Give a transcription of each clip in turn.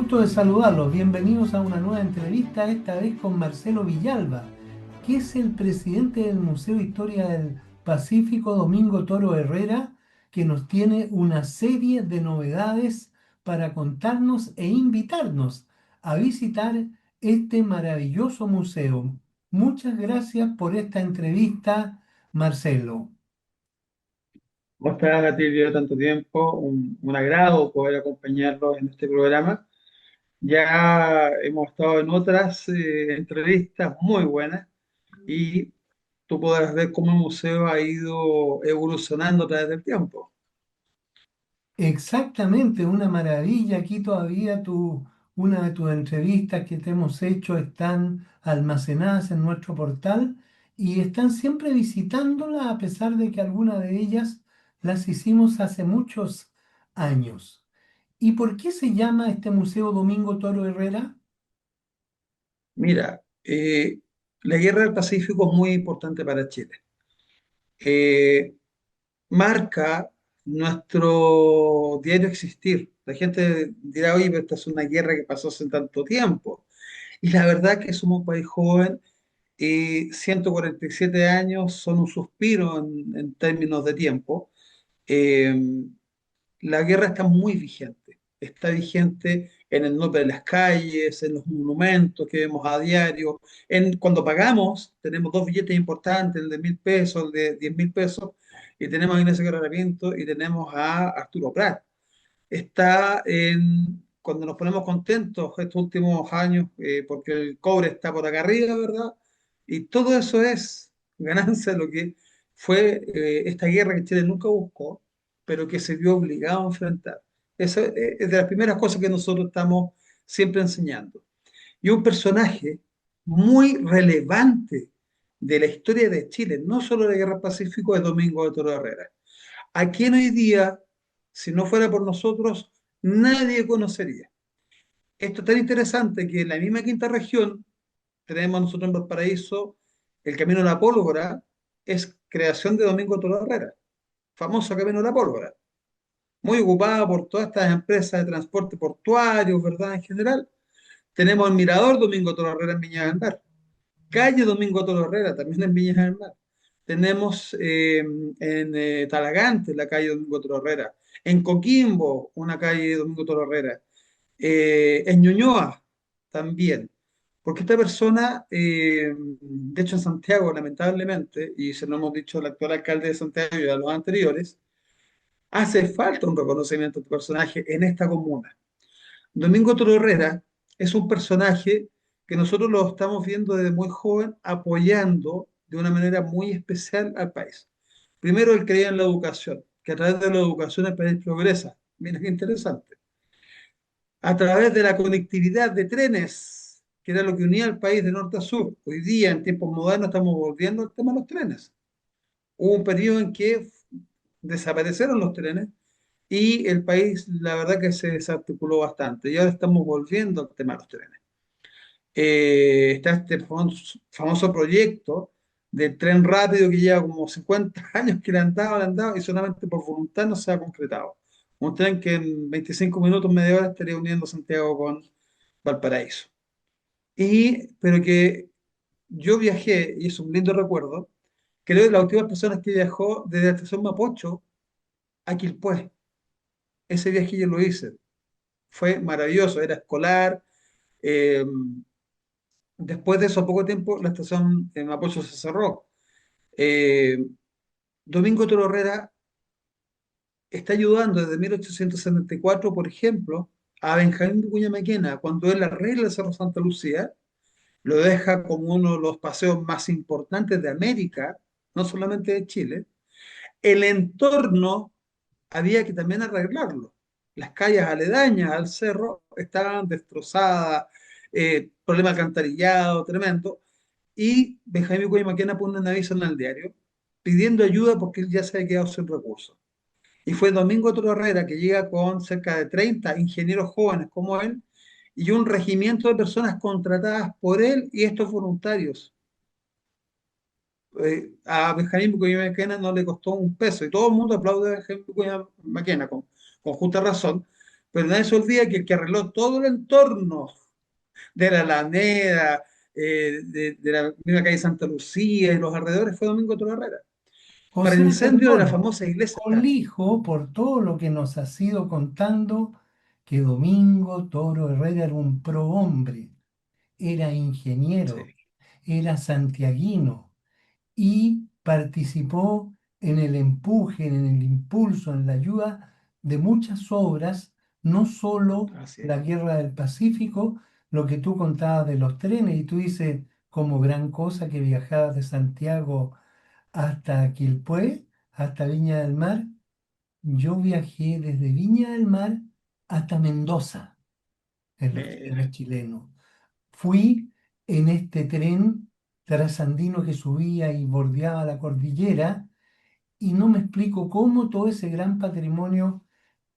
gusto de saludarlos. Bienvenidos a una nueva entrevista, esta vez con Marcelo Villalba, que es el presidente del Museo de Historia del Pacífico, Domingo Toro Herrera, que nos tiene una serie de novedades para contarnos e invitarnos a visitar este maravilloso museo. Muchas gracias por esta entrevista, Marcelo. ¿Cómo estás, Gatilio? Tanto tiempo, un agrado poder acompañarlos en este programa. Ya hemos estado en otras entrevistas muy buenas y tú podrás ver cómo el museo ha ido evolucionando a través del tiempo. Exactamente, una maravilla. Aquí todavía una de tus entrevistas que te hemos hecho están almacenadas en nuestro portal y están siempre visitándola a pesar de que algunas de ellas las hicimos hace muchos años. ¿Y por qué se llama este Museo Domingo Toro Herrera? Mira, la Guerra del Pacífico es muy importante para Chile. Eh, Marca nuestro diario existir. La gente dirá, oye, pero esta es una guerra que pasó hace tanto tiempo. Y la verdad que somos un país joven y 147 años son un suspiro en términos de tiempo. Eh, la guerra está muy vigente. Está vigente en el nombre de las calles, en los monumentos que vemos a diario. Cuando pagamos, tenemos dos billetes importantes, el de 1.000 pesos, el de 10.000 pesos, y tenemos a Ignacio Guerrero y tenemos a Arturo Prat. Cuando nos ponemos contentos estos últimos años, porque el cobre está por acá arriba, ¿verdad? Y todo eso es ganancia de lo que fue esta guerra que Chile nunca buscó, pero que se vio obligado a enfrentar. Eso es de las primeras cosas que nosotros estamos siempre enseñando. Y un personaje muy relevante de la historia de Chile, no solo de la Guerra del Pacífico, es Domingo de Toro Herrera, a quien hoy día, si no fuera por nosotros, nadie conocería. Esto es tan interesante que en la misma quinta región tenemos nosotros en Valparaíso el Camino de la Pólvora, es creación de Domingo Toro Herrera, famoso Camino de la Pólvora, muy ocupado por todas estas empresas de transporte portuario, ¿verdad? En general. Tenemos el Mirador Domingo Toro Herrera en Viña del Mar, calle Domingo Toro Herrera también en Viña del Mar. Tenemos en Talagante la calle Domingo Toro Herrera, en Coquimbo una calle Domingo Toro Herrera, en Ñuñoa también, porque esta persona, de hecho en Santiago, lamentablemente, y se lo hemos dicho al actual alcalde de Santiago y a los anteriores, hace falta un reconocimiento de personaje en esta comuna. Domingo Toro Herrera es un personaje que nosotros lo estamos viendo desde muy joven apoyando de una manera muy especial al país. Primero, él creía en la educación, que a través de la educación el país progresa. Mira qué interesante. A través de la conectividad de trenes, que era lo que unía al país de norte a sur. Hoy día, en tiempos modernos, estamos volviendo al tema de los trenes. Hubo un periodo en que desaparecieron los trenes y el país, la verdad que se desarticuló bastante. Y ahora estamos volviendo al tema de los trenes. Está este famoso proyecto del tren rápido que lleva como 50 años que le han dado y solamente por voluntad no se ha concretado. Un tren que en 25 minutos, media hora estaría uniendo Santiago con Valparaíso. Pero que yo viajé, y es un lindo recuerdo, creo que las últimas personas que viajó desde la estación Mapocho a Quilpué, ese viaje yo lo hice, fue maravilloso, era escolar. eh, Después de eso, poco tiempo, la estación en Mapocho se cerró. Eh, Domingo Toro Herrera está ayudando desde 1874, por ejemplo, a Benjamín Vicuña Maquena, cuando él arregla el Cerro Santa Lucía, lo deja como uno de los paseos más importantes de América, no solamente de Chile. El entorno había que también arreglarlo. Las calles aledañas al cerro estaban destrozadas, problema de alcantarillado tremendo, y Benjamín Vicuña Maquena pone un aviso en el diario pidiendo ayuda porque él ya se había quedado sin recursos. Y fue Domingo Toro Herrera que llega con cerca de 30 ingenieros jóvenes como él y un regimiento de personas contratadas por él y estos voluntarios. A Benjamín Vicuña Maquena no le costó un peso y todo el mundo aplaude a Benjamín Vicuña Maquena con justa razón, pero nadie se olvida que el que arregló todo el entorno de la Alameda, de la misma calle Santa Lucía y los alrededores fue Domingo Toro Herrera, O para el sea, incendio de la perdón, famosa iglesia. colijo por todo lo que nos ha sido contando que Domingo Toro Herrera era un prohombre, era ingeniero, Sí, era santiaguino y participó en el empuje, en el impulso, en la ayuda de muchas obras, no solo así es. la Guerra del Pacífico, lo que tú contabas de los trenes, y tú dices como gran cosa que viajabas de Santiago hasta Quilpué, hasta Viña del Mar. Yo viajé desde Viña del Mar hasta Mendoza en los trenes Mira, chilenos. Fui en este tren trasandino que subía y bordeaba la cordillera y no me explico cómo todo ese gran patrimonio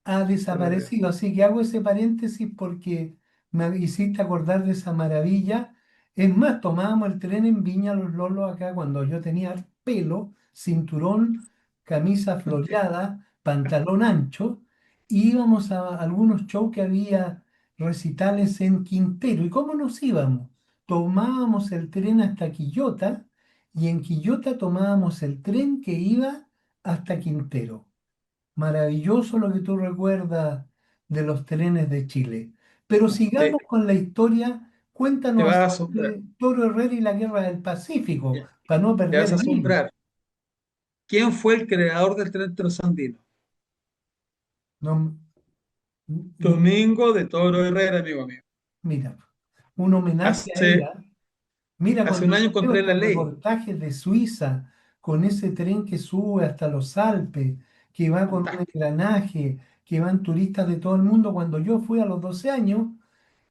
ha se perdió. desaparecido. Así que hago ese paréntesis porque me hiciste acordar de esa maravilla. Es más, tomábamos el tren en Viña Los Lolos acá cuando yo tenía pelo, cinturón, camisa floreada, pantalón ancho, y íbamos a algunos shows que había recitales en Quintero. ¿Y cómo nos íbamos? Tomábamos el tren hasta Quillota y en Quillota tomábamos el tren que iba hasta Quintero. Maravilloso lo que tú recuerdas de los trenes de Chile. Pero No, sigamos con la historia. te Cuéntanos vas a acerca asombrar. de Toro Herrera y la Guerra del Pacífico, Ya, para no te perder vas a el hilo. asombrar. ¿Quién fue el creador del tren trasandino? No, Domingo de Toro Herrera, amigo mío. mira, un homenaje a Hace, ella. Mira, hace cuando un año yo veo encontré la estos ley. reportajes de Suiza, con ese tren que sube hasta los Alpes, que va con un Fantástico. engranaje, que van turistas de todo el mundo, cuando yo fui a los 12 años,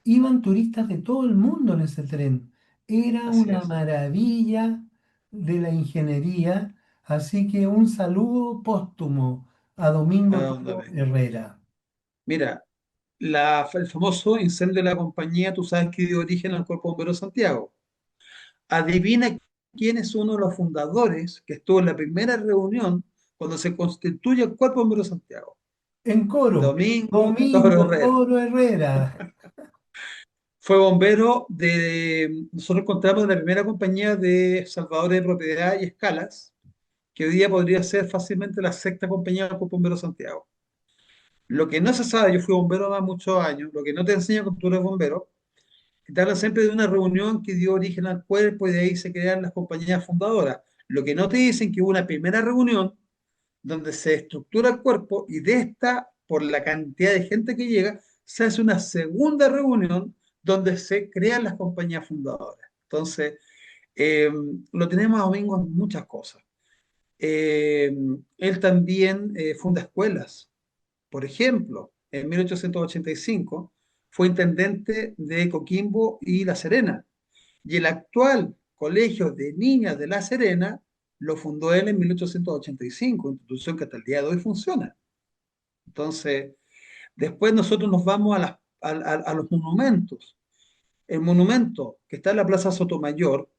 iban turistas de todo el mundo en ese tren. Era Así una es. maravilla de la ingeniería, así que un saludo póstumo a Domingo ¿A dónde Toro venga? Herrera. Mira, el famoso incendio de la compañía, tú sabes que dio origen al Cuerpo Bombero de Santiago. Adivina quién es uno de los fundadores que estuvo en la primera reunión cuando se constituye el Cuerpo Bombero de Santiago. En coro, Domingo Toro Domingo Herrera. Toro Herrera. Fue bombero de, nosotros contamos de la primera compañía de salvadores de propiedad y escalas, que hoy día podría ser fácilmente la sexta compañía del Cuerpo Bombero de Santiago. Lo que no se sabe, yo fui bombero hace muchos años, lo que no te enseña cuando tú eres bombero, que te hablan siempre de una reunión que dio origen al cuerpo y de ahí se crean las compañías fundadoras. Lo que no te dicen que hubo una primera reunión donde se estructura el cuerpo y de esta, por la cantidad de gente que llega, se hace una segunda reunión donde se crean las compañías fundadoras. Entonces, eh, lo tenemos a Domingo en muchas cosas. Eh, Él también funda escuelas. Por ejemplo, en 1885 fue intendente de Coquimbo y La Serena. Y el actual Colegio de Niñas de La Serena lo fundó él en 1885, institución que hasta el día de hoy funciona. Entonces, después nosotros nos vamos a los monumentos. El monumento que está en la Plaza Sotomayor,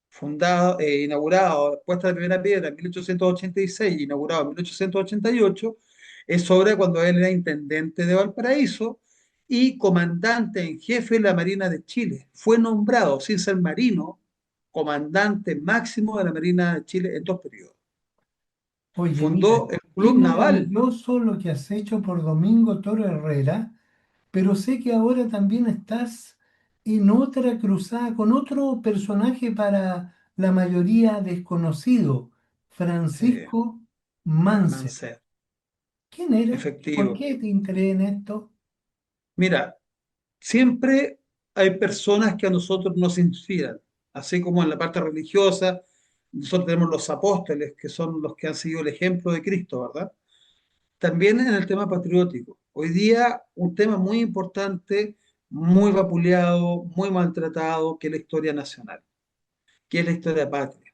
fundado, inaugurado, puesta de primera piedra en 1886, inaugurado en 1888, es obra cuando él era intendente de Valparaíso y comandante en jefe de la Marina de Chile. Fue nombrado, sin ser marino, comandante máximo de la Marina de Chile en dos periodos. Oye, mira, Fundó el qué Club Naval. maravilloso lo que has hecho por Domingo Toro Herrera, pero sé que ahora también estás en otra cruzada con otro personaje para la mayoría desconocido, Sí, Francisco Mansell. Mancera, ¿Quién era? ¿Por efectivo. qué te enteré en esto? Mira, siempre hay personas que a nosotros nos inspiran, así como en la parte religiosa, nosotros tenemos los apóstoles, que son los que han seguido el ejemplo de Cristo, ¿verdad? También en el tema patriótico. Hoy día un tema muy importante, muy vapuleado, muy maltratado, que es la historia nacional, que es la historia patria,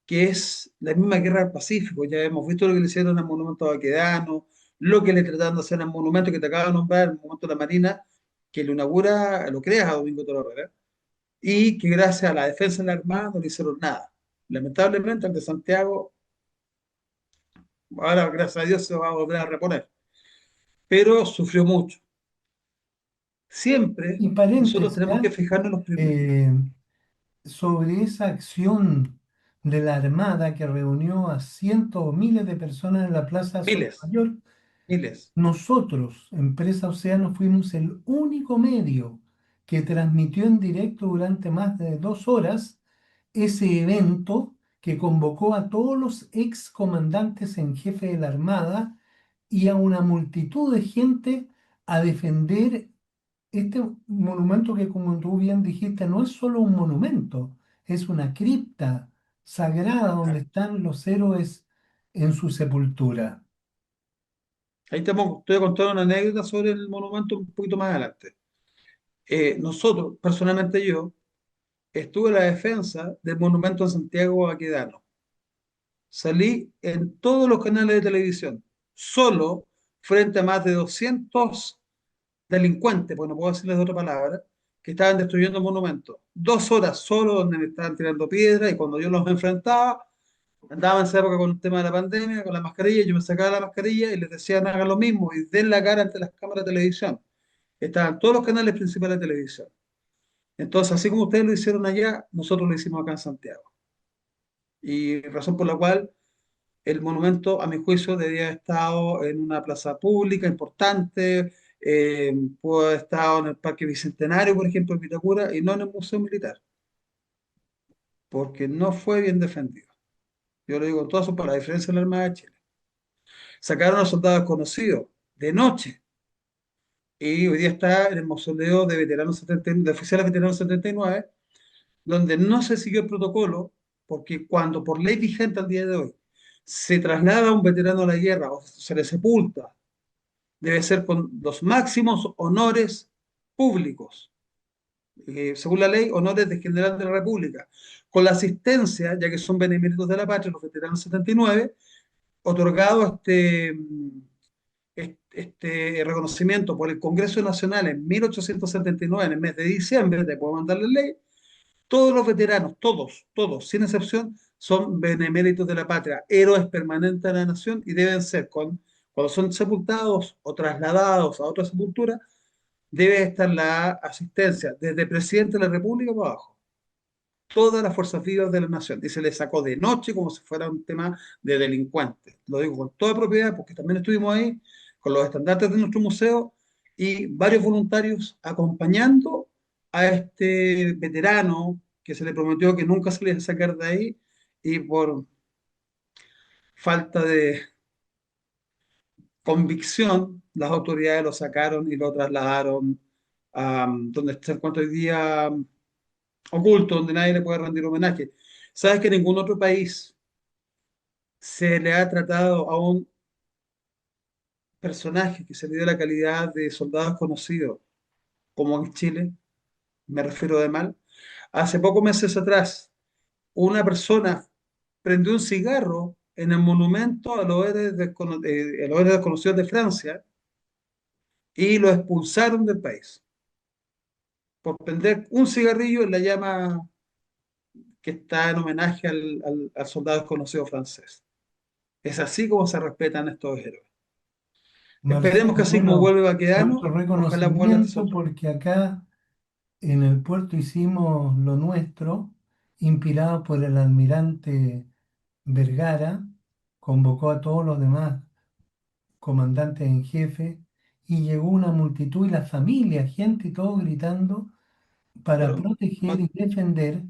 que es la misma guerra del Pacífico. Ya hemos visto lo que le hicieron al monumento a Baquedano, lo que le trataron de hacer al monumento que te acabo de nombrar, el monumento de la Marina, que lo inaugura, lo creas a Domingo Toro Herrera, y que gracias a la defensa de la Armada no le hicieron nada. Lamentablemente, el de Santiago, ahora gracias a Dios se va a volver a reponer. pero sufrió mucho. Siempre Y nosotros paréntesis, tenemos ¿ah? que fijarnos en los primeros. Eh, sobre esa acción de la Armada que reunió a cientos o miles de personas en la Plaza Miles, Sotomayor, miles. nosotros, Empresa Océano, fuimos el único medio que transmitió en directo durante más de 2 horas ese evento que convocó a todos los ex comandantes en jefe de la Armada y a una multitud de gente a defender este monumento que, como tú bien dijiste, no es solo un monumento, es una cripta sagrada donde están los héroes en su sepultura. Ahí te voy a contar una anécdota sobre el monumento un poquito más adelante. Nosotros, personalmente yo, estuve en la defensa del monumento en Santiago Baquedano. Salí en todos los canales de televisión, solo frente a más de 200 delincuentes, pues no puedo decirles de otra palabra, que estaban destruyendo monumentos. 2 horas solo donde me estaban tirando piedras y cuando yo los enfrentaba, andaba en esa época con el tema de la pandemia, con la mascarilla, yo me sacaba la mascarilla y les decía hagan lo mismo y den la cara ante las cámaras de televisión. Estaban todos los canales principales de televisión. Entonces, así como ustedes lo hicieron allá, nosotros lo hicimos acá en Santiago. Y razón por la cual el monumento, a mi juicio, debía haber estado en una plaza pública importante, pudo haber estado en el Parque Bicentenario, por ejemplo, en Vitacura, y no en el Museo Militar, porque no fue bien defendido. Yo lo digo en todas sus palabras, a diferencia de la Armada de Chile. Sacaron a los soldados conocidos de noche, y hoy día está en el mausoleo de veteranos 70, de oficiales veteranos 79, donde no se siguió el protocolo, porque cuando por ley vigente al día de hoy se traslada a un veterano a la guerra o se le sepulta, debe ser con los máximos honores públicos, según la ley, honores de general de la República, con la asistencia, ya que son beneméritos de la patria, los veteranos 79, otorgado este reconocimiento por el Congreso Nacional en 1879, en el mes de diciembre, te puedo mandar la ley, todos los veteranos, todos, todos, sin excepción, son beneméritos de la patria, héroes permanentes de la nación y deben ser, cuando son sepultados o trasladados a otra sepultura, debe estar la asistencia desde el presidente de la República para abajo, todas las fuerzas vivas de la nación, y se le sacó de noche como si fuera un tema de delincuentes. Lo digo con toda propiedad porque también estuvimos ahí con los estandartes de nuestro museo y varios voluntarios acompañando a este veterano que se le prometió que nunca se le iba a sacar de ahí y por falta de convicción las autoridades lo sacaron y lo trasladaron a donde se encuentra hoy día oculto, donde nadie le puede rendir homenaje. ¿Sabes que en ningún otro país se le ha tratado a un personaje que se le dio la calidad de soldados conocidos como en Chile? Me refiero de mal. Hace pocos meses atrás, una persona prendió un cigarro en el monumento a los héroes desconocidos de Francia y lo expulsaron del país por prender un cigarrillo en la llama que está en homenaje al soldado desconocido francés. Es así como se respetan estos héroes. Esperemos que Marcelo, así como bueno, vuelve Baquedano, nuestro ojalá vuelva este reconocimiento otro. porque acá en el puerto hicimos lo nuestro, inspirado por el almirante Vergara, convocó a todos los demás comandantes en jefe y llegó una multitud y la familia, gente y todo gritando para Pero proteger no- y defender.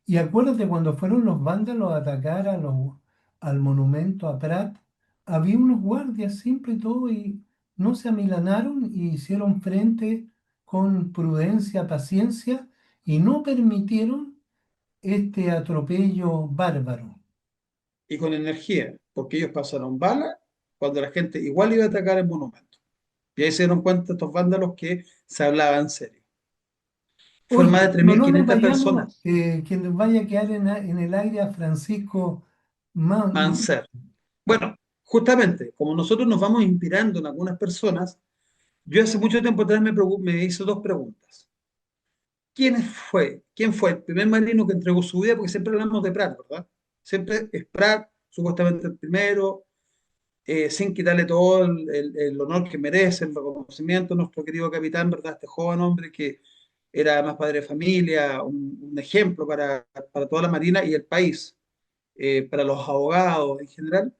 Y acuérdate cuando fueron los vándalos a atacar al monumento a Prat, había unos guardias simple y todo y no se amilanaron y hicieron frente con prudencia, paciencia y no permitieron este atropello bárbaro. y con energía, porque ellos pasaron bala cuando la gente igual iba a atacar el monumento. Y ahí se dieron cuenta estos vándalos que se hablaba en serio. Fueron más Oye, de tres pero mil no nos quinientas vayamos, personas. que nos vaya a quedar en el aire a Francisco Manser. Bueno, justamente, como nosotros nos vamos inspirando en algunas personas, yo hace mucho tiempo atrás me hice dos preguntas. ¿Quién fue el primer marino que entregó su vida? Porque siempre hablamos de Prat, ¿verdad? Siempre es Prat, supuestamente el primero. sin quitarle todo el honor que merece, el reconocimiento a nuestro querido capitán, ¿verdad? Este joven hombre que era además padre de familia, un ejemplo para toda la Marina y el país, para los abogados en general.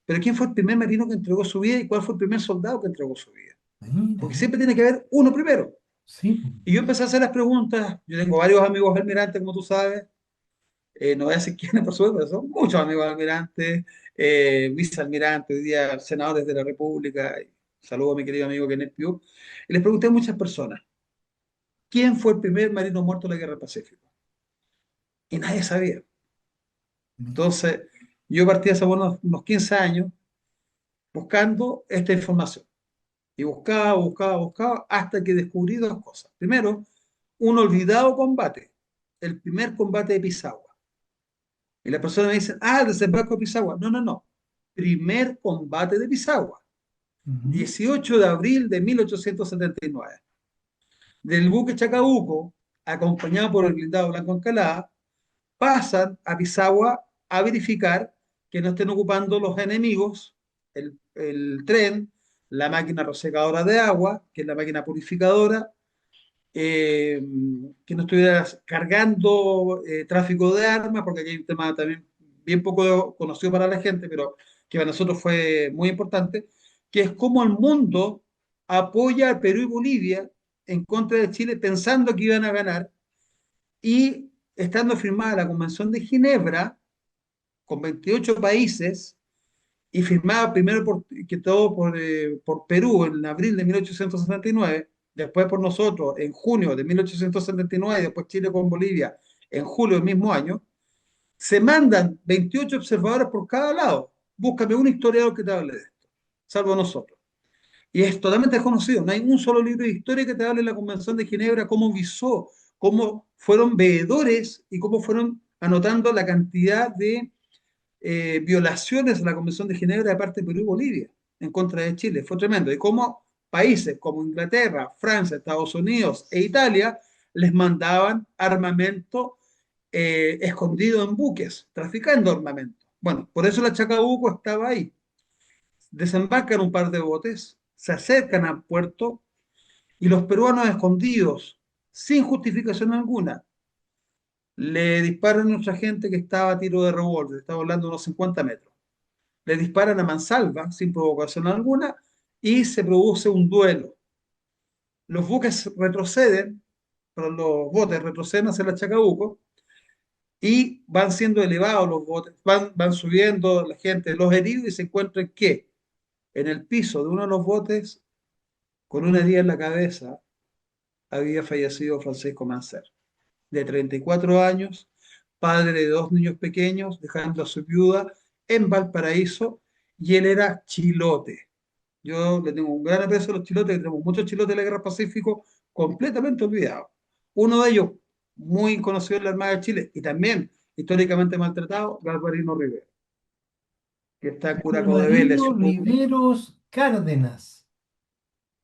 Pero ¿quién fue el primer marino que entregó su vida y cuál fue el primer soldado que entregó su vida? Mira, Porque siempre tiene que haber uno primero. sí, pues, Y yo empecé a hacer las preguntas. Yo tengo varios amigos almirantes, como tú sabes. No voy a decir quiénes, por supuesto, pero son muchos amigos almirantes, vicealmirantes, hoy día senadores de la República. Saludo a mi querido amigo Kenneth Piu. Y les pregunté a muchas personas, ¿quién fue el primer marino muerto en la Guerra del Pacífico? Y nadie sabía. mira, Entonces, yo partí hace unos 15 años buscando esta información. Y buscaba, hasta que descubrí dos cosas. Primero, un olvidado combate, el primer combate de Pisagua. Y las personas me dicen, ah, el desembarco de Pisagua. No, no, no. Primer combate de Pisagua, ujú, 18 de abril de 1879. Del buque Chacabuco, acompañado por el blindado Blanco Encalada, pasan a Pisagua a verificar que no estén ocupando los enemigos el tren, la máquina resecadora de agua, que es la máquina purificadora, eh, que no estuviera cargando tráfico de armas, porque aquí hay un tema también bien poco conocido para la gente, pero que para nosotros fue muy importante, que es cómo el mundo apoya a Perú y Bolivia en contra de Chile pensando que iban a ganar y estando firmada la Convención de Ginebra con 28 países y firmada primero que todo por Perú en abril de 1879, después por nosotros en junio de 1879, después Chile con Bolivia en julio del mismo año, se mandan 28 observadores por cada lado. Búscame un historiador que te hable de esto, salvo nosotros. Y es totalmente desconocido. No hay un solo libro de historia que te hable de la Convención de Ginebra, cómo visó, cómo fueron veedores y cómo fueron anotando la cantidad de violaciones a la Convención de Ginebra de parte de Perú y Bolivia en contra de Chile. Fue tremendo. Y cómo países como Inglaterra, Francia, Estados Unidos e Italia les mandaban armamento escondido en buques, traficando armamento. Bueno, por eso la Chacabuco estaba ahí. Desembarcan un par de botes, se acercan al puerto y los peruanos escondidos, sin justificación alguna, le disparan a nuestra gente que estaba a tiro de revólver, estaba hablando de unos 50 metros. Le disparan a mansalva, sin provocación alguna, y se produce un duelo. Los buques retroceden, pero los botes retroceden hacia la Chacabuco y van siendo elevados los botes, van subiendo la gente, los heridos, y se encuentran que en el piso de uno de los botes, con una herida en la cabeza, había fallecido Francisco Mancer, de 34 años, padre de dos niños pequeños, dejando a su viuda en Valparaíso, y él era chilote. Yo le tengo un gran aprecio a los chilotes, tenemos muchos chilotes de la Guerra del Pacífico completamente olvidados. Uno de ellos, muy conocido en la Armada de Chile y también históricamente maltratado, Galvarino Rivera, que está en Curaco de Vélez. Galvarino Riveros Cárdenas.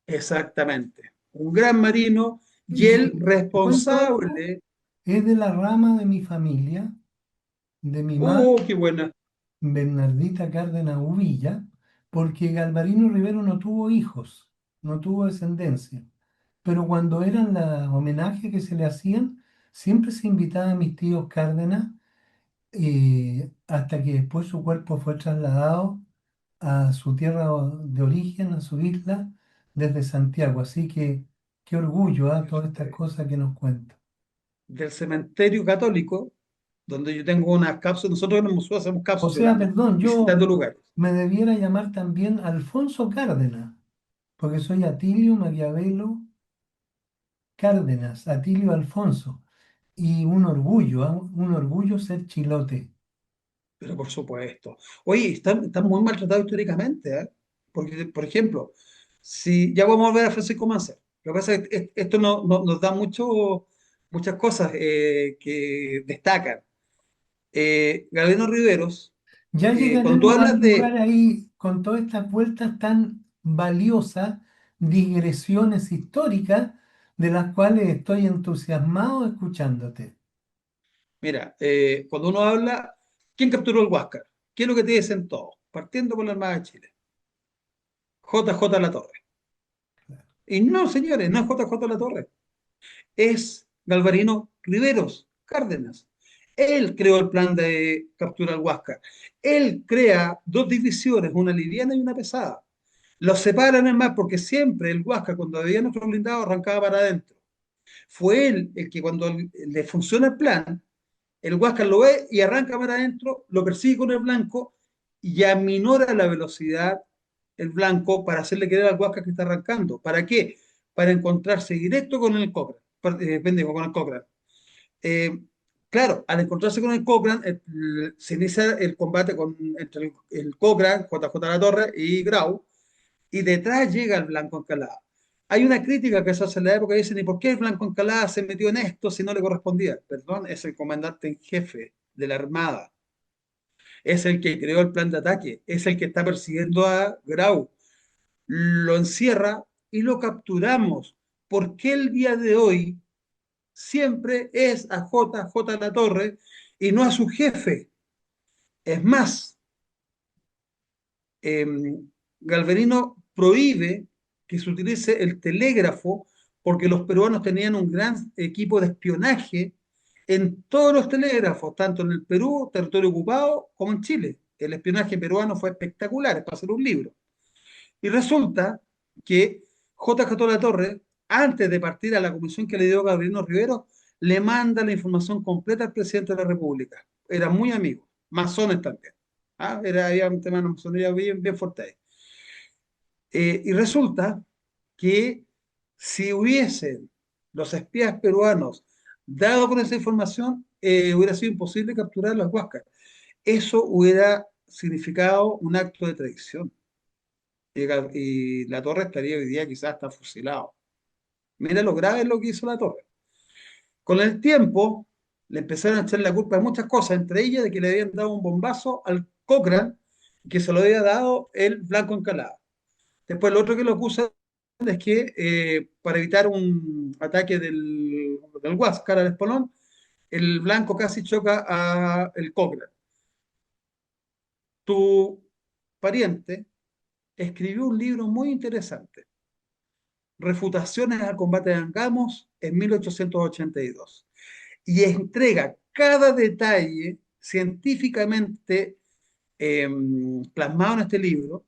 Exactamente. Un gran marino y Y el te cuento algo, responsable. es de la rama de mi familia, de mi madre, Oh, qué buena. Bernardita Cárdenas Uvilla, porque Galvarino Rivero no tuvo hijos, no tuvo descendencia. Pero cuando eran los homenajes que se le hacían, siempre se invitaba a mis tíos Cárdenas, hasta que después su cuerpo fue trasladado a su tierra de origen, a su isla, desde Santiago. Así que qué orgullo, todas estas cosas que nos cuentan. Del cementerio católico, donde yo tengo unas cápsulas, nosotros en el museo hacemos O cápsulas sea, perdón, visitando yo lugares. me debiera llamar también Alfonso Cárdenas, porque soy Atilio Maquiavelo Cárdenas, Atilio Alfonso. Y un orgullo ser chilote. Pero por supuesto. Oye, están muy maltratados históricamente, ¿eh? Porque, por ejemplo, si ya vamos a ver a Francisco Mancer, lo que pasa es que esto nos da muchas cosas que destacan. Galeno Riveros, Ya cuando tú llegaremos al hablas lugar de, ahí con todas estas vueltas tan valiosas, digresiones históricas, de las cuales estoy entusiasmado escuchándote. mira, cuando uno habla, ¿quién capturó el Huáscar? ¿Qué es lo que te dicen todos? Partiendo por la Armada de Chile. JJ Latorre. Y no, señores, no es JJ Latorre, es Galvarino Riveros Cárdenas. Él creó el plan de captura al Huáscar. Él crea dos divisiones, una liviana y una pesada. Los separan en más porque siempre el Huáscar, cuando había nuestro blindado, arrancaba para adentro. Fue él el que cuando le funciona el plan, el Huáscar lo ve y arranca para adentro, lo persigue con el blanco y aminora la velocidad el blanco para hacerle quedar al Huáscar que está arrancando. ¿Para qué? Para encontrarse directo con el Cochrane, pendejo, con el Cochrane. Eh, claro, al encontrarse con el Cochrane, se inicia el combate entre el Cochrane, JJ La Torre y Grau, y detrás llega el Blanco Encalada. Hay una crítica que se hace en la época y dicen, ¿y por qué el Blanco Encalada se metió en esto si no le correspondía? Perdón, es el comandante en jefe de la Armada, es el que creó el plan de ataque, es el que está persiguiendo a Grau, lo encierra y lo capturamos. ¿Por qué el día de hoy siempre es a JJ La Torre y no a su jefe? Es más, eh, Galvarino prohíbe que se utilice el telégrafo porque los peruanos tenían un gran equipo de espionaje en todos los telégrafos, tanto en el Perú, territorio ocupado, como en Chile. El espionaje peruano fue espectacular, es para hacer un libro. Y resulta que JJ La Torre, antes de partir a la comisión que le dio Gabriel Rivero, le manda la información completa al presidente de la República. Eran muy amigos, masones también. ¿Ah? Había un tema de masonería bien, bien fuerte ahí. Y resulta que si hubiesen los espías peruanos dado con esa información, hubiera sido imposible capturar las Huáscar. Eso hubiera significado un acto de traición. Y la torre estaría hoy día quizás hasta fusilado. Mira lo grave es lo que hizo la torre. Con el tiempo le empezaron a echar la culpa de muchas cosas, entre ellas de que le habían dado un bombazo al Cochrane que se lo había dado el Blanco Encalada. Después lo otro que lo acusan es que para evitar un ataque del Huáscar al Espolón, el Blanco casi choca a el Cochrane. Tu pariente escribió un libro muy interesante, Refutaciones al combate de Angamos en 1882, y entrega cada detalle científicamente eh, plasmado en este libro,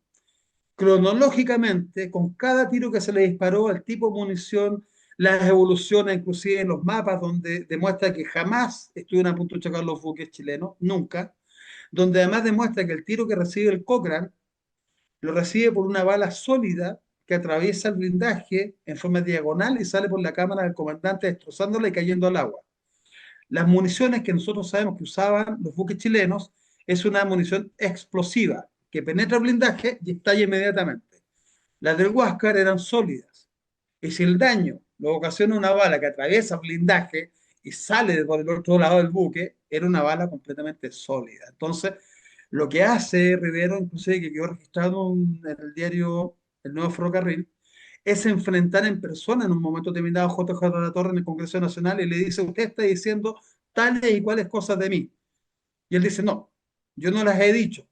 cronológicamente, con cada tiro que se le disparó, el tipo de munición, las evoluciones, inclusive en los mapas, donde demuestra que jamás estuvieron a punto de chocar los buques chilenos, nunca, donde además demuestra que el tiro que recibe el Cochrane lo recibe por una bala sólida que atraviesa el blindaje en forma diagonal y sale por la cámara del comandante destrozándola y cayendo al agua. Las municiones que nosotros sabemos que usaban los buques chilenos es una munición explosiva que penetra el blindaje y estalla inmediatamente. Las del Huáscar eran sólidas. Y si el daño lo ocasiona una bala que atraviesa el blindaje y sale por el otro lado del buque, era una bala completamente sólida. Entonces, lo que hace Rivero, inclusive que quedó registrado en el diario El Nuevo Ferrocarril, es enfrentar en persona en un momento determinado a JJ La Torre en el Congreso Nacional y le dice, usted está diciendo tales y cuales cosas de mí. Y él dice, no, yo no las he dicho,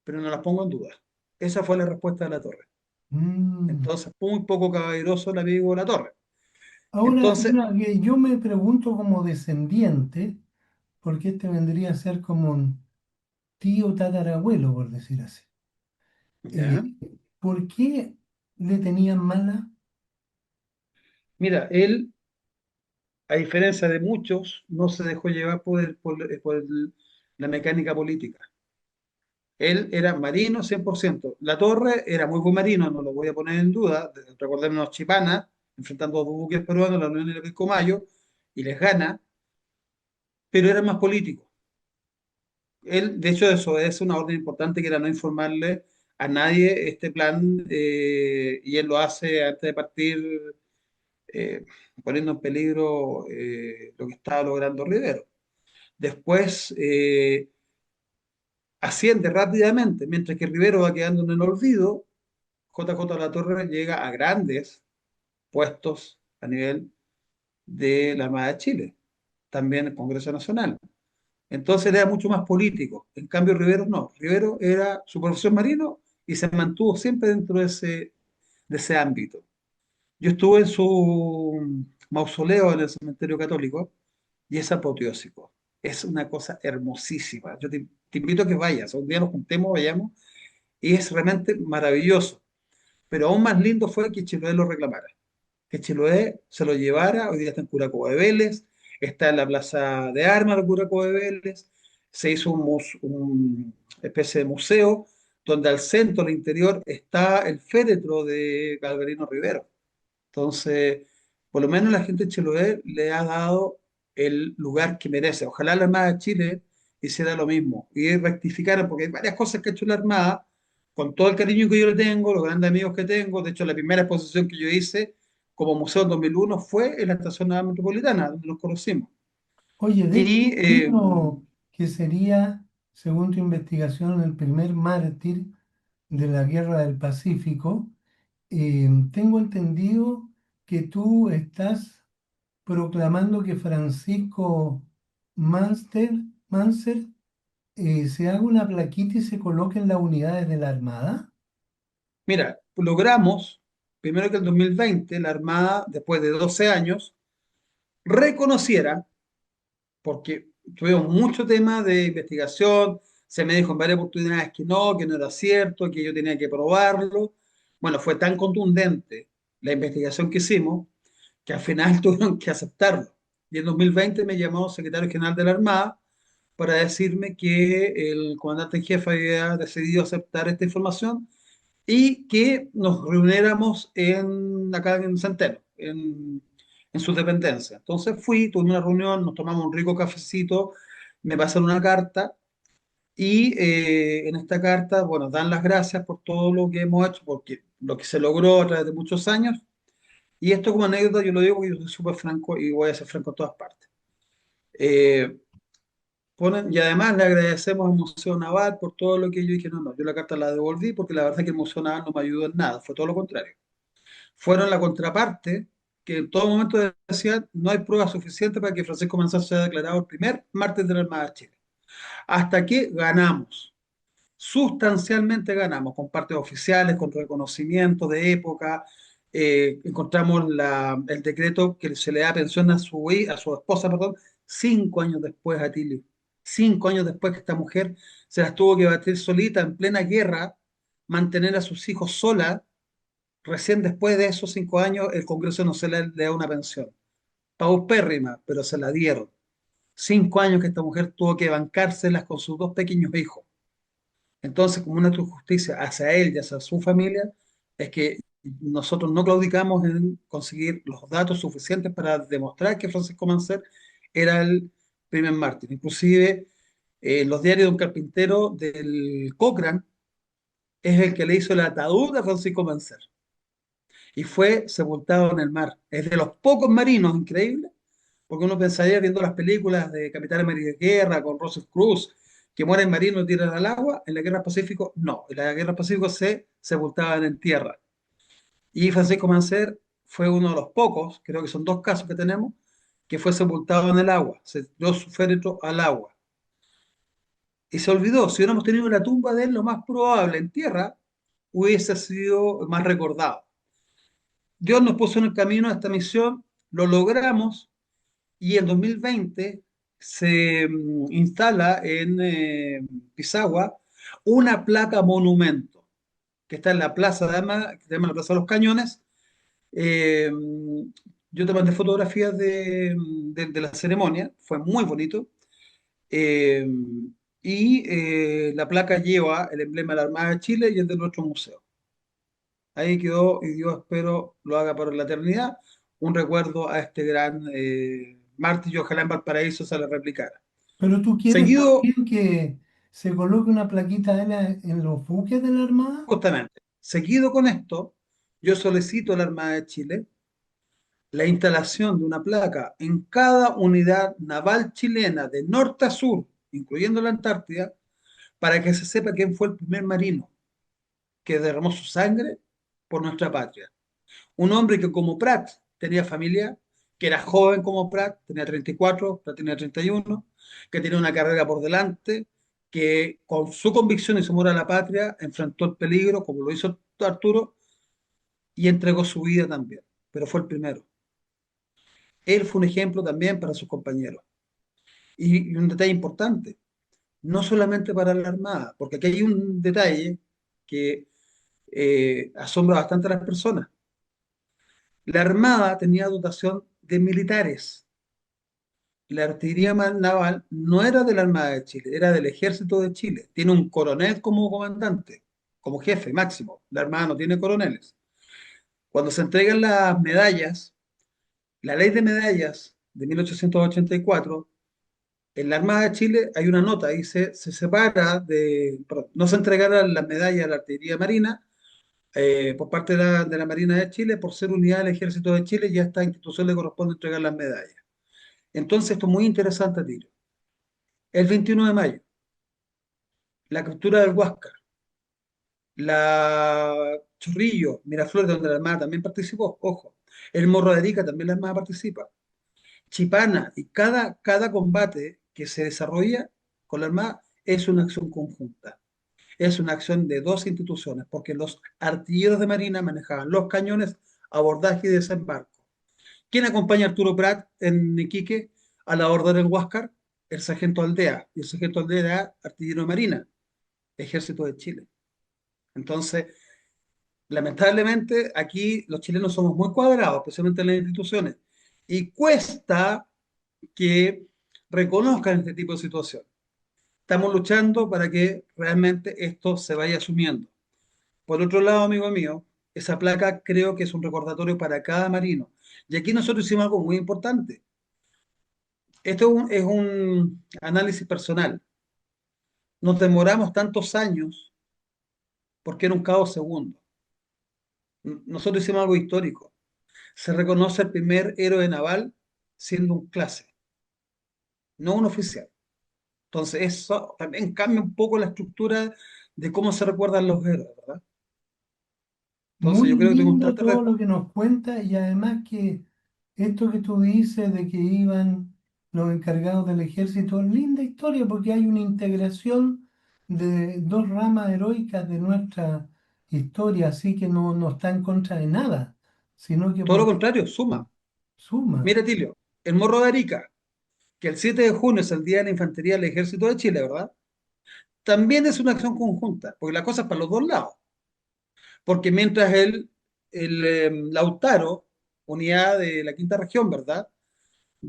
pero no las pongo en duda. Esa fue la respuesta de La Torre. Mm. Entonces, muy poco caballeroso el amigo La Torre. Ahora, Entonces, mira, que yo me pregunto como descendiente, porque este vendría a ser como un tío tatarabuelo, por decir así. Eh, ya. ¿Por qué le tenían mala? Mira, él, a diferencia de muchos, no se dejó llevar la mecánica política. Él era marino 100%. La Torre era muy buen marino, no lo voy a poner en duda. Recordemos Chipana, enfrentando a dos buques peruanos, la Unión y el Pilcomayo, y les gana, pero era más político. Él, de hecho, desobedece una orden importante que era no informarle a nadie este plan, y él lo hace antes de partir, eh, poniendo en peligro lo que estaba logrando Rivero. Después asciende rápidamente, mientras que Rivero va quedando en el olvido. JJ La Torre llega a grandes puestos a nivel de la Armada de Chile, también el Congreso Nacional. Entonces era mucho más político. En cambio, Rivero no. Rivero era su profesión marino y se mantuvo siempre dentro de ese ámbito. Yo estuve en su mausoleo en el cementerio católico y es apoteósico. Es una cosa hermosísima. Yo te invito a que vayas, un día nos juntemos, vayamos, y es realmente maravilloso. Pero aún más lindo fue que Chiloé lo reclamara, que Chiloé se lo llevara. Hoy día está en Curacao de Vélez, está en la Plaza de Armas de Curacao de Vélez. Se hizo un especie de museo donde al centro, al interior, está el féretro de Galvarino Rivero. Entonces, por lo menos la gente de Chiloé le ha dado el lugar que merece. Ojalá la Armada de Chile hiciera lo mismo y rectificara, porque hay varias cosas que ha hecho la Armada, con todo el cariño que yo le tengo, los grandes amigos que tengo. De hecho, la primera exposición que yo hice como museo en 2001 fue en la estación Nava metropolitana, donde nos conocimos. Oye, de este Y niño que sería, según tu investigación, el primer mártir de la Guerra del Pacífico, tengo entendido que tú estás proclamando que Francisco Manster, Manser se haga una plaquita y se coloque en las unidades de la Armada. mira, logramos, primero que en 2020, la Armada, después de 12 años, reconociera porque tuvimos mucho tema de investigación, se me dijo en varias oportunidades que no era cierto, que yo tenía que probarlo. Bueno, fue tan contundente la investigación que hicimos que al final tuvieron que aceptarlo. Y en 2020 me llamó el secretario general de la Armada para decirme que el comandante en jefe había decidido aceptar esta información y que nos reuniéramos acá en Centeno, en su dependencia. Entonces fui, tuve una reunión, nos tomamos un rico cafecito, me pasaron una carta y en esta carta, bueno, dan las gracias por todo lo que hemos hecho, porque lo que se logró a través de muchos años. Y esto como anécdota, yo lo digo porque yo soy súper franco y voy a ser franco en todas partes. Eh, y además le agradecemos al Museo Naval por todo lo que yo dije, no, no, yo la carta la devolví porque la verdad es que el Museo Naval no me ayudó en nada, fue todo lo contrario. Fueron la contraparte que en todo momento decían no hay pruebas suficientes para que Francisco Manzano sea declarado el primer mártir de la Armada de Chile. Hasta que ganamos, sustancialmente ganamos, con partes oficiales, con reconocimientos de época. Encontramos el decreto que se le da pensión a su esposa, perdón, 5 años después a Tilly. 5 años después que esta mujer se las tuvo que batir solita en plena guerra, mantener a sus hijos sola. Recién después de esos 5 años, el Congreso no le da una pensión. Paupérrima, pero se la dieron. 5 años que esta mujer tuvo que bancárselas con sus dos pequeños hijos. Entonces, como una justicia hacia él y hacia su familia, es que nosotros no claudicamos en conseguir los datos suficientes para demostrar que Francisco Mancer era el primer mártir. Inclusive, los diarios de un carpintero del Cochrane es el que le hizo el ataúd a Francisco Mancer y fue sepultado en el mar. Es de los pocos marinos, increíble, porque uno pensaría viendo las películas de Capitán América de Guerra con Russell Cruz, que mueren marinos y tiran al agua. En la Guerra del Pacífico no, en la Guerra del Pacífico se sepultaban en tierra. Y Francisco Mancer fue uno de los pocos, creo que son dos casos que tenemos, que fue sepultado en el agua, se dio su féretro al agua. Y se olvidó, si hubiéramos tenido la tumba de él, lo más probable en tierra, hubiese sido más recordado. Dios nos puso en el camino a esta misión, lo logramos y en 2020 se instala en Pisagua una placa monumento que está en la Plaza de Armas, que se llama la Plaza de los Cañones. Eh, yo te mandé fotografías de la ceremonia, fue muy bonito. Eh, la placa lleva el emblema de la Armada de Chile y el de nuestro museo. Ahí quedó y Dios espero lo haga por la eternidad, un recuerdo a este gran mártir y ojalá en Valparaíso se le replicara. Pero tú quieres Seguido, también que se coloque una plaquita de él en los buques de la Armada. justamente, seguido con esto, yo solicito a la Armada de Chile la instalación de una placa en cada unidad naval chilena de norte a sur, incluyendo la Antártida, para que se sepa quién fue el primer marino que derramó su sangre por nuestra patria. Un hombre que como Pratt tenía familia, que era joven como Pratt, tenía 34, Pratt tenía 31, que tenía una carrera por delante, que con su convicción y su amor a la patria enfrentó el peligro, como lo hizo Arturo, y entregó su vida también, pero fue el primero. Él fue un ejemplo también para sus compañeros. Y un detalle importante, no solamente para la Armada, porque aquí hay un detalle que asombra bastante a las personas. La Armada tenía dotación de militares. La artillería naval no era de la Armada de Chile, era del Ejército de Chile. Tiene un coronel como comandante, como jefe máximo. La Armada no tiene coroneles. Cuando se entregan las medallas, la ley de medallas de 1884, en la Armada de Chile hay una nota, dice, se separa de, perdón, no se entregarán las medallas a la artillería marina por parte de la Marina de Chile por ser unidad del Ejército de Chile y a esta institución le corresponde entregar las medallas. Entonces, esto es muy interesante, Tiro. El 21 de mayo, la captura del Huáscar, la Chorrillo, Miraflores, donde la Armada también participó, ojo, el Morro de Arica también la Armada participa, Chipana y cada combate que se desarrolla con la Armada es una acción conjunta. Es una acción de dos instituciones, porque los artilleros de Marina manejaban los cañones, abordaje y desembarco. ¿Quién acompaña a Arturo Prat en Iquique a la orden del Huáscar? El sargento Aldea. Y el sargento Aldea era artillero de Marina, Ejército de Chile. Entonces, lamentablemente, aquí los chilenos somos muy cuadrados, especialmente en las instituciones, y cuesta que reconozcan este tipo de situación. Estamos luchando para que realmente esto se vaya asumiendo. Por otro lado, amigo mío, esa placa creo que es un recordatorio para cada marino. Y aquí nosotros hicimos algo muy importante. Esto es un análisis personal. Nos demoramos tantos años porque era un cabo segundo. Nosotros hicimos algo histórico. Se reconoce el primer héroe naval siendo un clase, no un oficial. Entonces eso también cambia un poco la estructura de cómo se recuerdan los héroes, ¿verdad? Entonces Muy yo creo que tengo un lindo tanto todo lo que nos cuenta y además que esto que tú dices de que iban los encargados del ejército, linda historia porque hay una integración de dos ramas heroicas de nuestra historia, así que no está en contra de nada, sino que todo lo por contrario, suma. suma. Mira, Tilio, el Morro de Arica, que el 7 de junio es el Día de la Infantería del Ejército de Chile, ¿verdad? También es una acción conjunta, porque la cosa es para los dos lados. Porque mientras Lautaro, unidad de la quinta región, ¿verdad?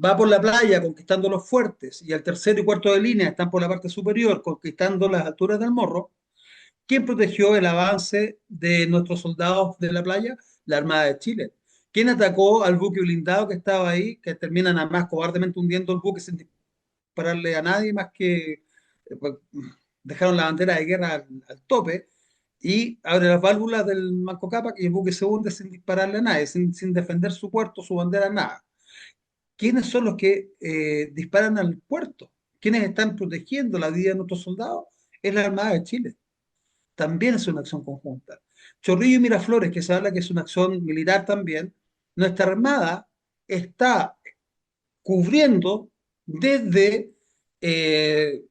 Va por la playa conquistando los fuertes y el tercero y cuarto de línea están por la parte superior conquistando las alturas del Morro. ¿Quién protegió el avance de nuestros soldados de la playa? La Armada de Chile. ¿Quién atacó al buque blindado que estaba ahí, que termina nada más cobardemente hundiendo el buque sin dispararle a nadie más que pues, dejaron la bandera de guerra al tope y abre las válvulas del Manco Cápac y el buque se hunde sin dispararle a nadie, sin defender su puerto, su bandera, nada? ¿Quiénes son los que disparan al puerto? ¿Quiénes están protegiendo la vida de nuestros soldados? Es la Armada de Chile. También es una acción conjunta. Chorrillo y Miraflores, que se habla que es una acción militar también, nuestra Armada está cubriendo desde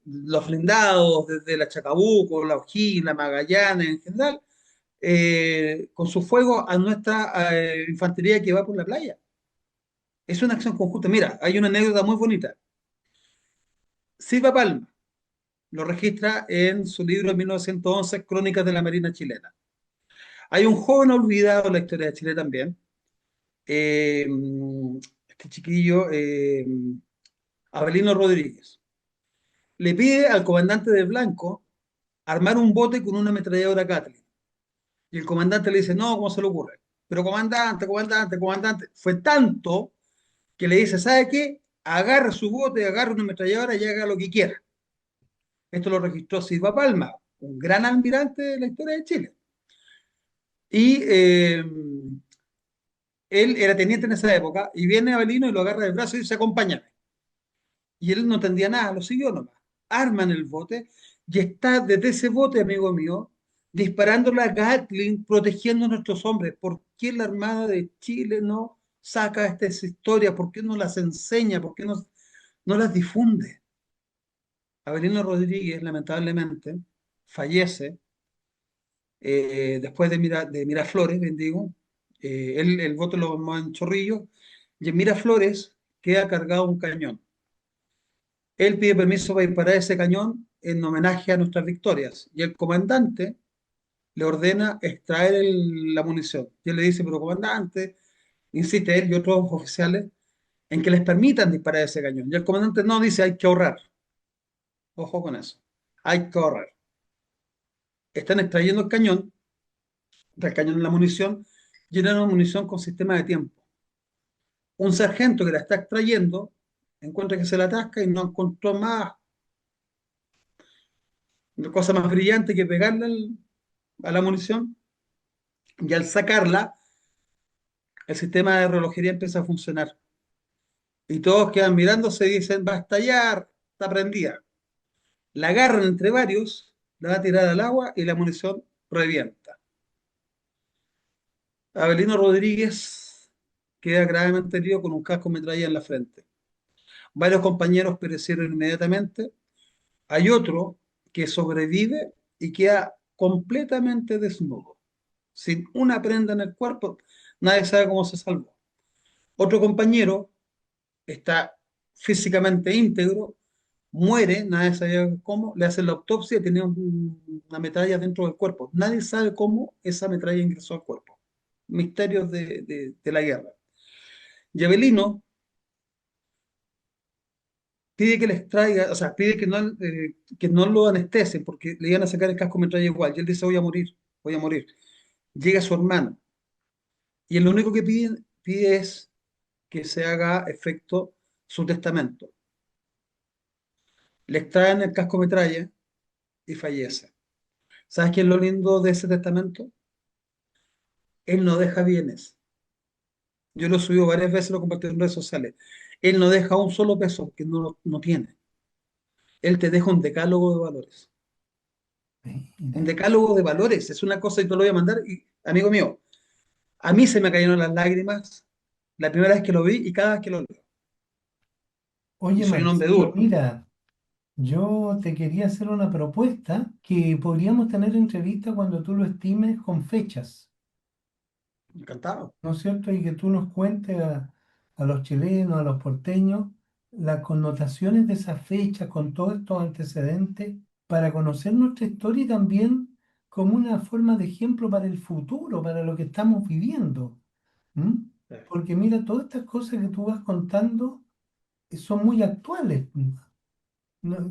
los blindados, desde la Chacabuco, la O'Higgins, la Magallanes en general, con su fuego a nuestra infantería que va por la playa. Es una acción conjunta. Mira, hay una anécdota muy bonita. Silva Palma lo registra en su libro de 1911, Crónicas de la Marina Chilena. Hay un joven olvidado en la historia de Chile también, eh, este chiquillo, Abelino Rodríguez. Le pide al comandante de Blanco armar un bote con una ametralladora Gatling. Y el comandante le dice, no, ¿cómo se le ocurre? Pero comandante, comandante, comandante. Fue tanto que le dice, ¿sabe qué? Agarre su bote, agarre una ametralladora y haga lo que quiera. Esto lo registró Silva Palma, un gran almirante de la historia de Chile. Y él era teniente en esa época y viene Avelino y lo agarra del brazo y dice, acompáñame. Y él no entendía nada, lo siguió nomás. Arman el bote y está desde ese bote, amigo mío, disparando la Gatling, protegiendo a nuestros hombres. ¿Por qué la Armada de Chile no saca estas historias? ¿Por qué no las enseña? ¿Por qué no las difunde? Avelino Rodríguez, lamentablemente, fallece después de Miraflores, bien digo. El voto lo tomó en Chorrillos y en Miraflores queda cargado un cañón. Él pide permiso para disparar ese cañón en homenaje a nuestras victorias y el comandante le ordena extraer la munición. Y él le dice, pero comandante, insiste él y otros oficiales en que les permitan disparar ese cañón. Y el comandante no dice, hay que ahorrar. Ojo con eso. Hay que ahorrar. Están extrayendo el cañón, del cañón de la munición, llenan una munición con sistema de tiempo. Un sargento que la está extrayendo encuentra que se la atasca y no encontró más, cosa más brillante que pegarle a la munición. Y al sacarla, el sistema de relojería empieza a funcionar. Y todos quedan mirándose y dicen, va a estallar, está prendida. La agarran entre varios, la va a tirar al agua y la munición revienta. Avelino Rodríguez queda gravemente herido con un casco metralla en la frente. Varios compañeros perecieron inmediatamente. Hay otro que sobrevive y queda completamente desnudo, sin una prenda en el cuerpo. Nadie sabe cómo se salvó. Otro compañero está físicamente íntegro, muere, nadie sabe cómo, le hacen la autopsia y tenía una metralla dentro del cuerpo. Nadie sabe cómo esa metralla ingresó al cuerpo. Misterios de la guerra. Y Avelino pide que les traiga, o sea, pide que no lo anestesien porque le iban a sacar el casco metralla igual. Y él dice, voy a morir, voy a morir. Llega su hermano y él lo único que pide es que se haga efecto su testamento. Le extraen el casco metralla y fallece. ¿Sabes qué es lo lindo de ese testamento? Él no deja bienes. Yo lo he subido varias veces, lo compartí en redes sociales. Él no deja un solo peso que no tiene. Él te deja un decálogo de valores. Un Mira. decálogo de valores es una cosa y te lo voy a mandar. Y, amigo mío, a mí se me cayeron las lágrimas la primera vez que lo vi y cada vez que lo leo. Y Oye, soy un hombre Marcelo, duro. mira, yo te quería hacer una propuesta que podríamos tener entrevista cuando tú lo estimes con fechas. Encantado. ¿No es cierto? Y que tú nos cuentes a los chilenos, a los porteños, las connotaciones de esa fecha con todos estos antecedentes, para conocer nuestra historia y también como una forma de ejemplo para el futuro, para lo que estamos viviendo. ¿M? Porque mira, todas estas cosas que tú vas contando son muy actuales.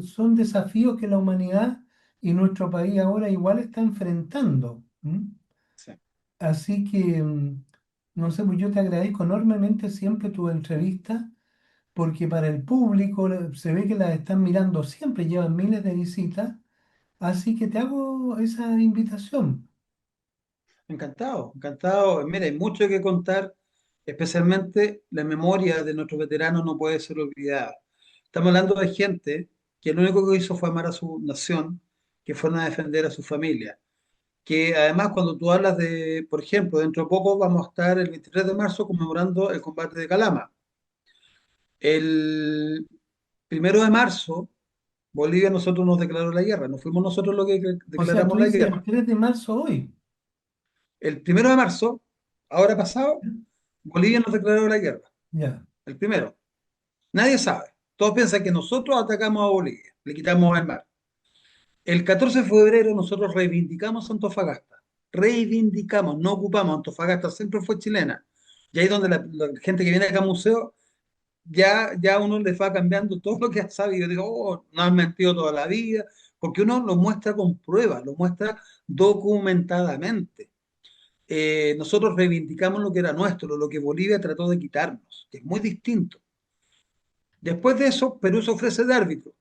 Son desafíos que la humanidad y nuestro país ahora igual está enfrentando. ¿M? Sí. Así que, no sé, pues yo te agradezco enormemente siempre tu entrevista, porque para el público se ve que las están mirando siempre, llevan miles de visitas, así que te hago esa invitación. Encantado, encantado. Mira, hay mucho que contar, especialmente la memoria de nuestros veteranos no puede ser olvidada. Estamos hablando de gente que lo único que hizo fue amar a su nación, que fueron a defender a su familia. Que además cuando tú hablas de, por ejemplo, dentro de poco vamos a estar el 23 de marzo conmemorando el combate de Calama. El 1 de marzo, Bolivia a nosotros nos declaró la guerra, no fuimos nosotros los que O sea, tú declaramos la dices el guerra. 3 de marzo hoy. El 1 de marzo, ahora pasado, Bolivia nos declaró la guerra, Ya, el primero. Nadie sabe. Todos piensan que nosotros atacamos a Bolivia, le quitamos el mar. El 14 de febrero nosotros reivindicamos Antofagasta. Reivindicamos, no ocupamos. Antofagasta siempre fue chilena. Y ahí donde la gente que viene acá al museo, ya uno les va cambiando todo lo que ha sabido. Yo digo, oh, no has mentido toda la vida, porque uno lo muestra con pruebas, lo muestra documentadamente. Nosotros reivindicamos lo que era nuestro, lo que Bolivia trató de quitarnos, que es muy distinto. Después de eso, Perú se ofrece de árbitro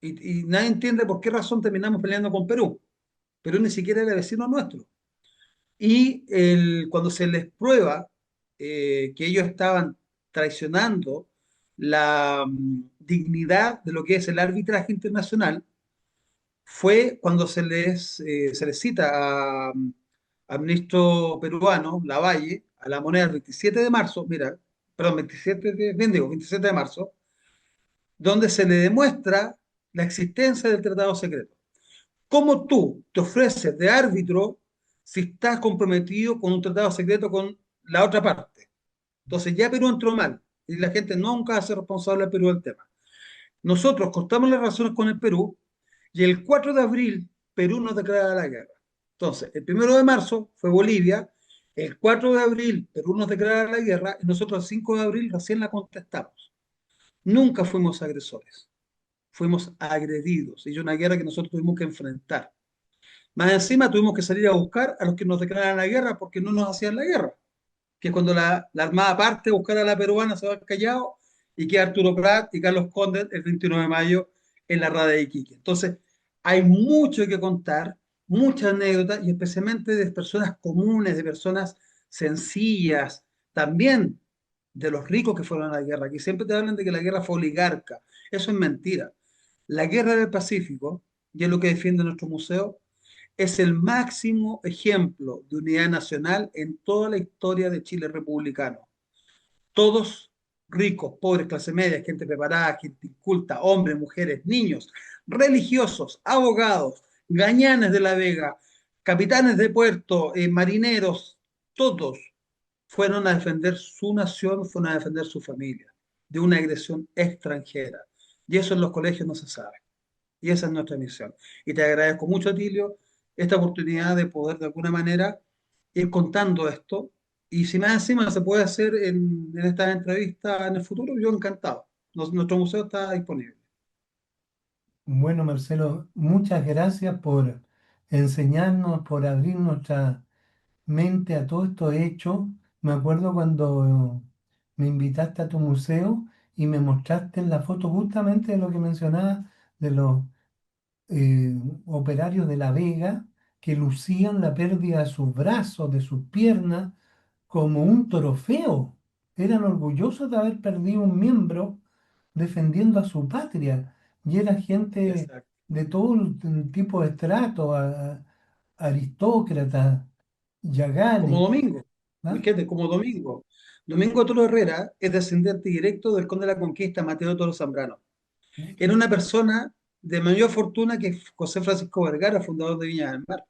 y nadie entiende por qué razón terminamos peleando con Perú. Perú ni siquiera era vecino nuestro. Y cuando se les prueba que ellos estaban traicionando la dignidad de lo que es el arbitraje internacional, fue cuando se les cita al ministro peruano, Lavalle, a la moneda el 27 de marzo, mira, perdón, 27 de, bien digo, 27 de marzo, donde se le demuestra la existencia del tratado secreto. ¿Cómo tú te ofreces de árbitro si estás comprometido con un tratado secreto con la otra parte? Entonces ya Perú entró mal y la gente nunca hace responsable a Perú del tema. Nosotros cortamos las relaciones con el Perú y el 4 de abril Perú nos declara la guerra. Entonces, el 1 de marzo fue Bolivia, el 4 de abril Perú nos declara la guerra y nosotros el 5 de abril recién la contestamos. Nunca fuimos agresores, fuimos agredidos y es una guerra que nosotros tuvimos que enfrentar. Más encima tuvimos que salir a buscar a los que nos declararan la guerra porque no nos hacían la guerra, que es cuando la Armada parte a buscar a la peruana, se va al Callao y queda Arturo Prat y Carlos Conde el 21 de mayo en la rada de Iquique. Entonces, hay mucho que contar, muchas anécdotas y especialmente de personas comunes, de personas sencillas, también de los ricos que fueron a la guerra. Aquí siempre te hablan de que la guerra fue oligarca. Eso es mentira. La guerra del Pacífico, y es lo que defiende nuestro museo, es el máximo ejemplo de unidad nacional en toda la historia de Chile republicano. Todos ricos, pobres, clase media, gente preparada, gente inculta, hombres, mujeres, niños, religiosos, abogados, gañanes de la Vega, capitanes de puerto, marineros, todos fueron a defender su nación, fueron a defender su familia de una agresión extranjera. Y eso en los colegios no se sabe. Y esa es nuestra misión. Y te agradezco mucho, Tilio, esta oportunidad de poder de alguna manera ir contando esto. Y si más encima se puede hacer en esta entrevista en el futuro, yo encantado. Nuestro museo está disponible. Bueno, Marcelo, muchas gracias por enseñarnos, por abrir nuestra mente a todo esto hecho. Me acuerdo cuando me invitaste a tu museo y me mostraste en la foto justamente de lo que mencionabas de los eh, operarios de La Vega que lucían la pérdida de sus brazos, de sus piernas, como un trofeo. Eran orgullosos de haber perdido un miembro defendiendo a su patria. Y era gente Exacto. de todo el tipo de estrato, aristócratas, Como Yaganes, Domingo, ¿ah? imagínate, como Domingo. Domingo Toro Herrera es descendiente directo del conde de la Conquista, Mateo Toro Zambrano. Era una persona de mayor fortuna que José Francisco Vergara, fundador de Viña del Mar.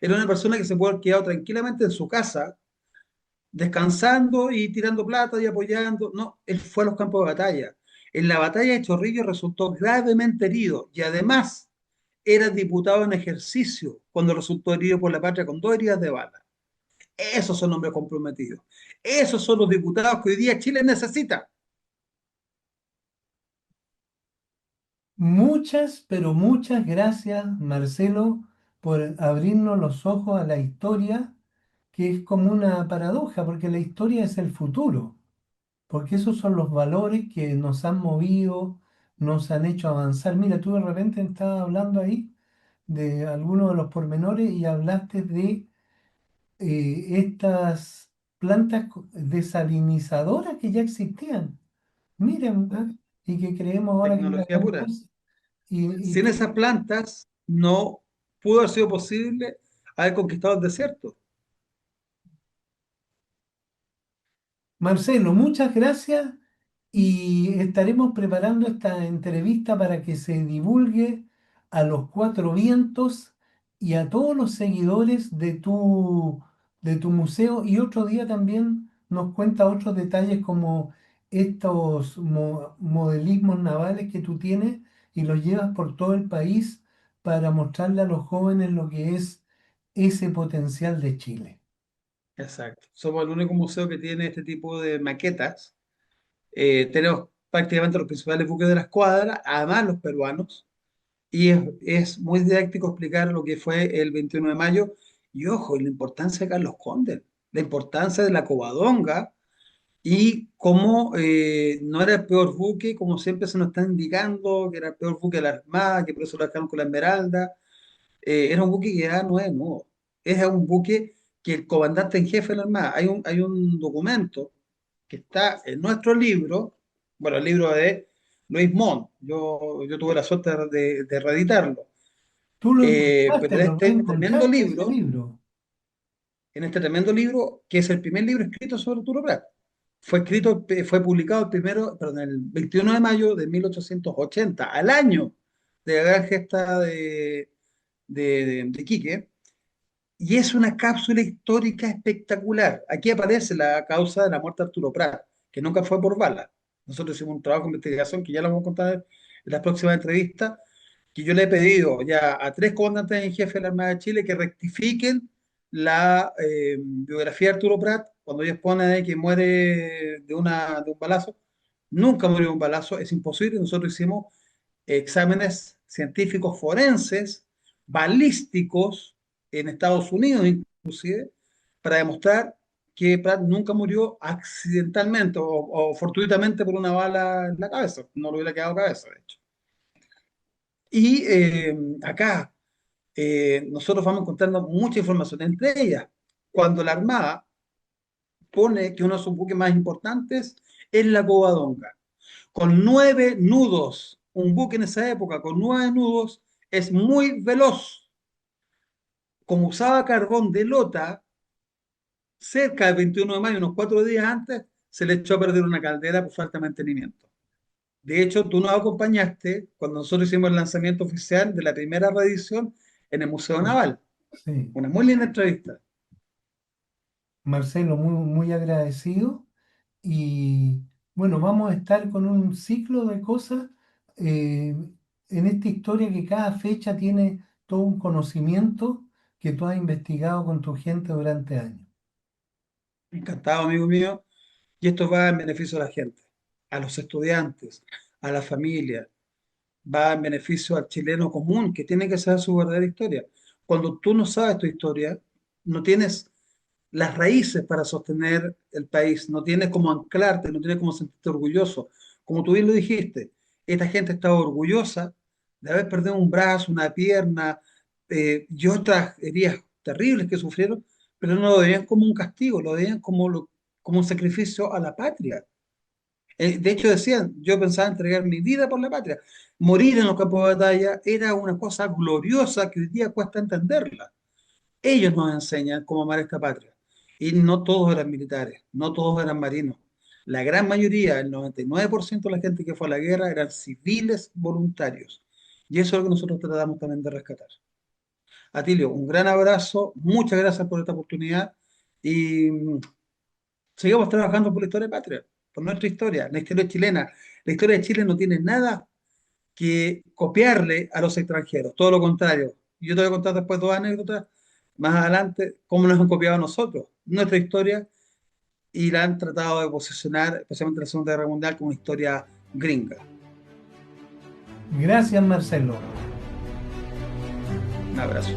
Era una persona que se puede haber quedado tranquilamente en su casa descansando y tirando plata y apoyando. No, él fue a los campos de batalla. En la batalla de Chorrillos resultó gravemente herido y además era diputado en ejercicio cuando resultó herido por la patria con 2 heridas de bala. Esos son hombres comprometidos. Esos son los diputados que hoy día Chile necesita. Muchas, pero muchas gracias, Marcelo, por abrirnos los ojos a la historia, que es como una paradoja, porque la historia es el futuro, porque esos son los valores que nos han movido, nos han hecho avanzar. Mira, tú de repente estabas hablando ahí de algunos de los pormenores y hablaste de estas plantas desalinizadoras que ya existían. Miren, ¿ah? Y que creemos ahora que es la Tecnología gran pura. cosa. Y Sin tú, esas plantas no pudo haber sido posible haber conquistado el desierto. Marcelo, muchas gracias y estaremos preparando esta entrevista para que se divulgue a los cuatro vientos y a todos los seguidores de tu museo. Y otro día también nos cuenta otros detalles como estos modelismos navales que tú tienes y los llevas por todo el país para mostrarle a los jóvenes lo que es ese potencial de Chile. Exacto. Somos el único museo que tiene este tipo de maquetas. Tenemos prácticamente los principales buques de la escuadra, además los peruanos, y es muy didáctico explicar lo que fue el 21 de mayo, y ojo, y la importancia de Carlos Condel, la importancia de la Covadonga, y cómo no era el peor buque, como siempre se nos está indicando, que era el peor buque de la Armada, que por eso lo dejaron con la Esmeralda. Era un buque que ya no es nuevo, es un buque que el comandante en jefe de la Armada, hay un documento que está en nuestro libro, bueno, el libro de Luis Montt, yo tuve la suerte de reeditarlo, Tú lo pero encontraste, lo tremendo reencontraste ese libro, libro. en este tremendo libro, que es el primer libro escrito sobre Arturo Prat. fue publicado el primero, perdón, el 21 de mayo de 1880, al año de la gran gesta de Iquique, y es una cápsula histórica espectacular. Aquí aparece la causa de la muerte de Arturo Prat, que nunca fue por bala. Nosotros hicimos un trabajo de investigación que ya lo vamos a contar en las próximas entrevistas, que yo le he pedido ya a tres comandantes en jefe de la Armada de Chile que rectifiquen la biografía de Arturo Prat cuando ellos ponen ahí que muere de un balazo. Nunca murió de un balazo, es imposible. Nosotros hicimos exámenes científicos forenses, balísticos en Estados Unidos inclusive, para demostrar que Pratt nunca murió accidentalmente o fortuitamente por una bala en la cabeza. No le hubiera quedado cabeza, de hecho. Y acá nosotros vamos encontrando mucha información, entre ellas, cuando la Armada pone que uno de sus buques más importantes es la Covadonga, con 9 nudos. Un buque en esa época con 9 nudos es muy veloz. Como usaba carbón de lota, cerca del 21 de mayo, unos 4 días antes, se le echó a perder una caldera por falta de mantenimiento. De hecho, tú nos acompañaste cuando nosotros hicimos el lanzamiento oficial de la primera reedición en el Museo Naval. Sí. Una muy linda entrevista. Marcelo, muy, muy agradecido. Y bueno, vamos a estar con un ciclo de cosas eh, en esta historia que cada fecha tiene todo un conocimiento que tú has investigado con tu gente durante años. Encantado, amigo mío. Y esto va en beneficio de la gente, a los estudiantes, a la familia, va en beneficio al chileno común que tiene que saber su verdadera historia. Cuando tú no sabes tu historia, no tienes las raíces para sostener el país, no tienes cómo anclarte, no tienes cómo sentirte orgulloso. Como tú bien lo dijiste, esta gente estaba orgullosa de haber perdido un brazo, una pierna y otras heridas terribles que sufrieron, pero no lo veían como un castigo, lo veían como un sacrificio a la patria. De hecho, decían, yo pensaba entregar mi vida por la patria. Morir en los campos de batalla era una cosa gloriosa que hoy día cuesta entenderla. Ellos nos enseñan cómo amar esta patria. Y no todos eran militares, no todos eran marinos. La gran mayoría, el 99% de la gente que fue a la guerra eran civiles voluntarios. Y eso es lo que nosotros tratamos también de rescatar. Atilio, un gran abrazo, muchas gracias por esta oportunidad y sigamos trabajando por la historia de patria, por nuestra historia, la historia chilena. La historia de Chile no tiene nada que copiarle a los extranjeros, todo lo contrario. Yo te voy a contar después 2 anécdotas más adelante cómo nos han copiado a nosotros, nuestra historia, y la han tratado de posicionar, especialmente la Segunda Guerra Mundial, como una historia gringa. Gracias, Marcelo. Un abrazo.